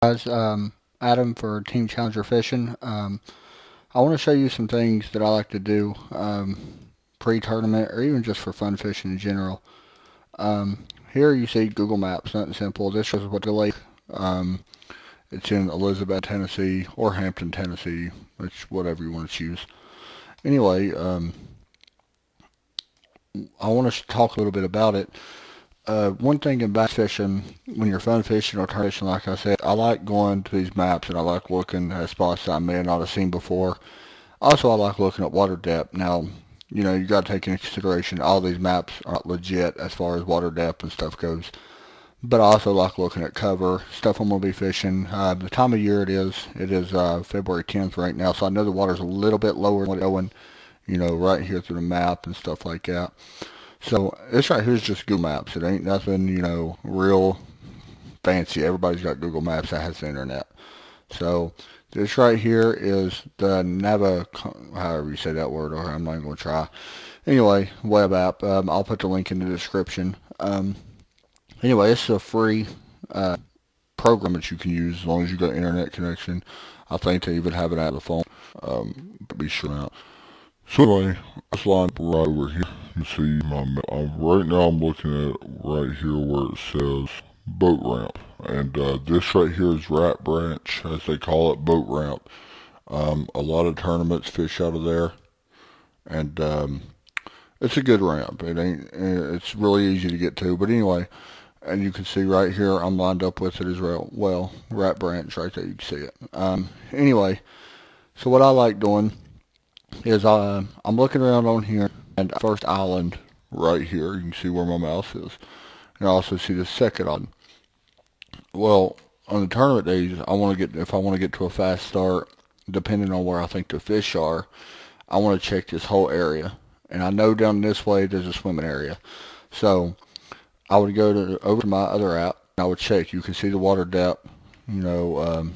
Guys, Adam for Team Challenger Fishing. I want to show you some things that I like to do pre-tournament or even just for fun fishing in general. Here you see Google Maps, nothing simple. This shows what the lake. Um, it's in Elizabeth, Tennessee, or Hampton, Tennessee, which whatever you want to choose. Anyway, I want to talk a little bit about it. One thing in bass fishing, when you're fun fishing or tournament fishing, like I said, I like going to these maps and I like looking at spots that I may not have seen before. Also, I like looking at water depth. Now, you got to take into consideration all these maps aren't legit as far as water depth and stuff goes. But I also like looking at cover, stuff I'm going to be fishing. The time of year it is February 10th right now, so I know the water's a little bit lower than what's going, right here through the map and stuff like that. So this right here is just Google Maps. It ain't nothing, real fancy. Everybody's got Google Maps that has the internet. So this right here is the however you say that word, or I'm not even going to try. Anyway, web app. I'll put the link in the description. Anyway, it's a free program that you can use as long as you got internet connection. I think they even have it out of the phone. But be sure out. So anyway, this line right over here. You can see right now I'm looking at right here where it says boat ramp. And this right here is Rat Branch, as they call it, boat ramp. A lot of tournaments fish out of there. And it's a good ramp. It's really easy to get to. But anyway, and you can see right here I'm lined up with it as well. Rat Branch right there, you can see it. Anyway, so what I like doing is I'm looking around on here, and first island right here, you can see where my mouse is. And I also see the second island. Well, on the tournament days, if I want to get to a fast start, depending on where I think the fish are, I want to check this whole area. And I know down this way there's a swimming area. So I would go over to my other app, and I would check. You can see the water depth, 10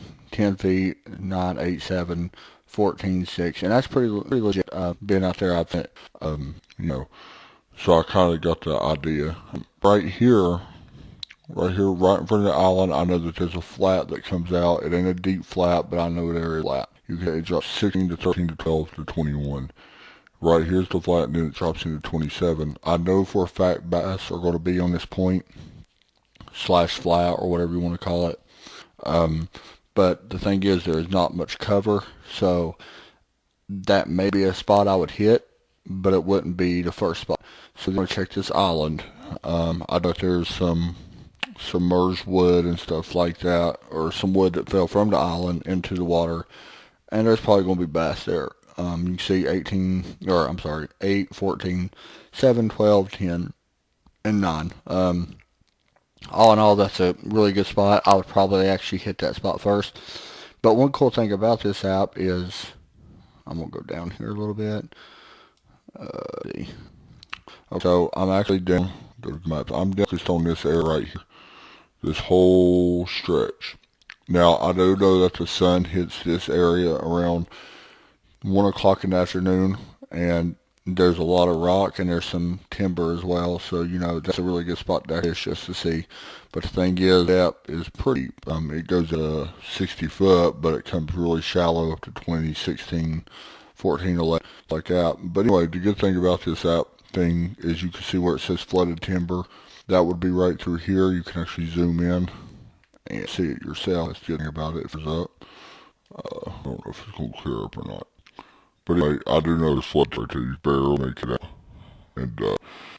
feet, 9, 8, 7, 14, 6, and that's pretty legit. Being out there, I've been, so I kind of got the idea. Right here, right in front of the island, I know that there's a flat that comes out. It ain't a deep flat, but I know there is a flat. It drops 16 to 13 to 12 to 21. Right here's the flat, and then it drops into 27. I know for a fact bass are going to be on this point / flat or whatever you want to call it. But the thing is, there is not much cover, so that may be a spot I would hit, but it wouldn't be the first spot. So I'm going to check this island. I bet there's some submerged wood and stuff like that, or some wood that fell from the island into the water, and there's probably going to be bass there. You can see 8, 14, 7, 12, 10, and 9. All in all, that's a really good spot. I would probably actually hit that spot first. But one cool thing about this app is, I'm going to go down here a little bit. So I'm actually down the maps. I'm just on this area right here, this whole stretch. Now, I do know that the sun hits this area around 1 o'clock in the afternoon, and there's a lot of rock and there's some timber as well, so that's a really good spot to fish just to see. But the thing is, that is pretty, it goes 60 foot, but it comes really shallow up to 20, 16, 14, 11, like that. But anyway, the good thing about this app thing is you can see where it says flooded timber. That would be right through here. You can actually zoom in and see it yourself. That's the good thing about it. If it's up, I don't know if it's going to clear up or not. But anyway, I do know the flood right there. You barely make it out. And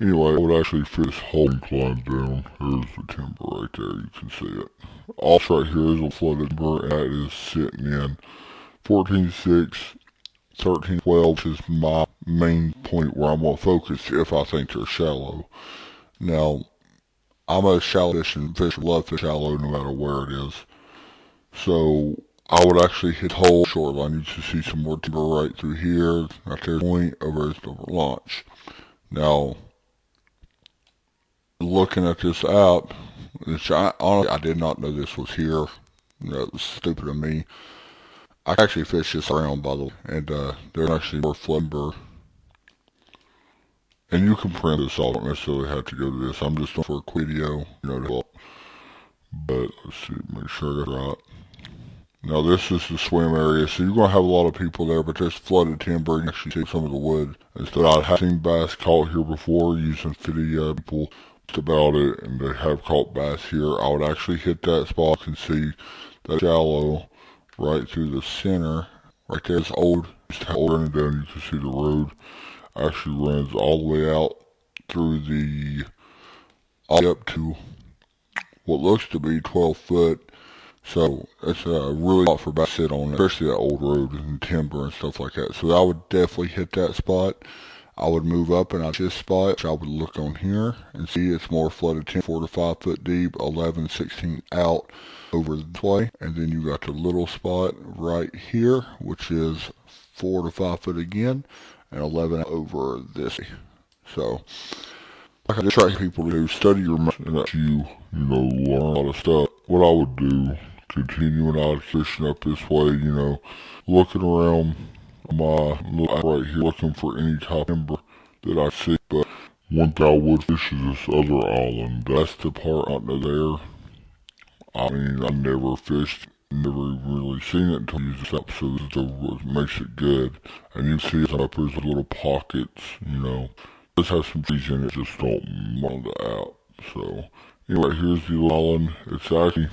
anyway, I would actually fish this whole incline down. There's the timber right there. You can see it. Also right here is a flooded timber, and that is sitting in 14.6, 13.12, which is my main point where I'm going to focus if I think they're shallow. Now, I'm a shallow fishing fisher, love fish shallow no matter where it is. So I would actually hit whole shoreline. You can see some more timber right through here. Right there's the point over the launch. Now, looking at this app, honestly, I did not know this was here. That was stupid of me. I actually fished this around, by the way, and there's actually more timber. And you can print this out. I don't necessarily have to go to this. I'm just doing for a quick video, to help. But let's see, make sure I got it right. Now this is the swim area, so you're going to have a lot of people there, but there's flooded timber and you actually see some of the wood. Instead, I have seen bass caught here before using 50 people about it, and they have caught bass here. I would actually hit that spot. You can see that shallow right through the center. Right there is old, just running down, you can see the road actually runs all the way out through all the way up to what looks to be 12 foot. So it's a really spot for bass to sit on, especially that old road and timber and stuff like that. So I would definitely hit that spot. I would move up and I'd this spot, which I would look on here and see it's more flooded 4 to 5 foot deep, 11, 16 out over this way. And then you got the little spot right here, which is 4 to 5 foot again, and 11 over this. So, like I just try people to do, study your map and that you learn a lot of stuff. What I would do, continuing out fishing up this way, looking around my right here, looking for any type of timber that I see. But one thing I would fish is this other island. That's the part under there. I mean, I never fished, never really seen it until you use this up, so this is what makes it good. And you can see up there's little pockets, This has some trees in it, just don't round it out. So, anyway, here's the island. It's actually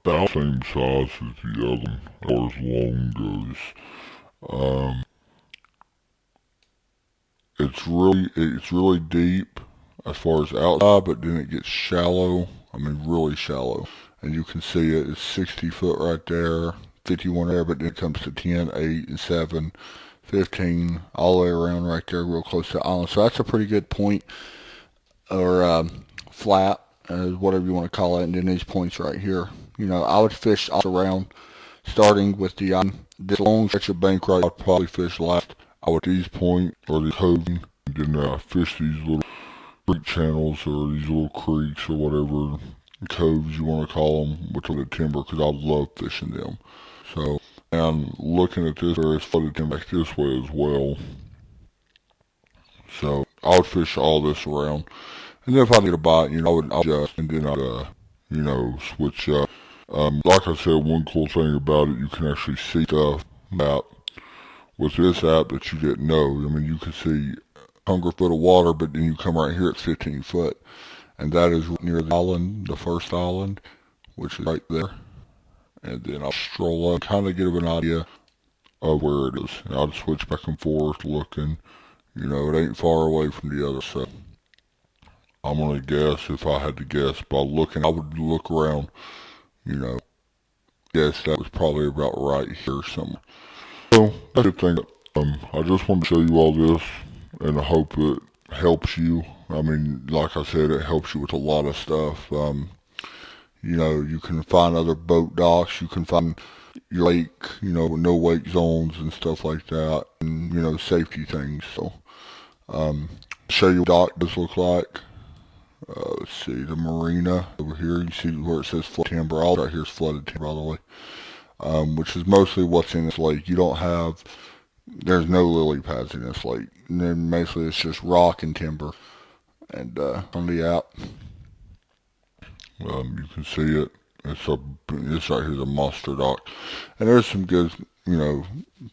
about the same size as the other one, as far as long goes. It's really deep as far as outside, but then it gets shallow. I mean, really shallow. And you can see it's 60 foot right there, 51 there, but then it comes to 10, 8, and 7, 15, all the way around right there, real close to the island. So that's a pretty good point, or flat, whatever you want to call it. And then these points right here. I would fish all around, starting with this long stretch of bank right. I'd probably fish last. I would these points or these coves, and then fish these little creek channels or these little creeks or whatever coves you want to call them with the timber, because I love fishing them. So, and looking at this, there is flooded timber back this way as well. So I would fish all this around, and then if I get a bite, I would adjust, and then I'd switch up. Like I said, one cool thing about it, you can actually see stuff that with this app that you didn't know. I mean, you can see 100 foot of water, but then you come right here, it's 15 foot. And that is near the island, the first island, which is right there. And then I'll stroll up, kind of give an idea of where it is. And I'll just switch back and forth looking. It ain't far away from the other side. I'm going to guess, if I had to guess, by looking, I would look around, guess that was probably about right here somewhere. So, that's a good thing. I just want to show you all this, and I hope it helps you. I mean, like I said, it helps you with a lot of stuff. You can find other boat docks, you can find your lake, no wake zones and stuff like that, and, safety things. So, show you what dock does look like. Let's see, the marina over here, you see where it says flooded timber. All right here is flooded timber, by the way, which is mostly what's in this lake. There's no lily pads in this lake. And then basically it's just rock and timber. And on the app, you can see it. It's right here, the monster dock. And there's some good,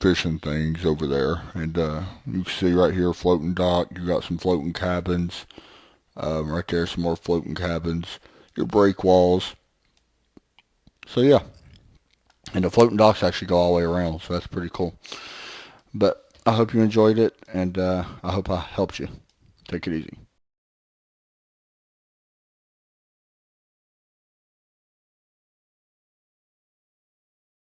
fishing things over there. And you can see right here, floating dock. You got some floating cabins. Right there, some more floating cabins. Your break walls. So yeah. And the floating docks actually go all the way around, so that's pretty cool. But I hope you enjoyed it, and I hope I helped you. Take it easy.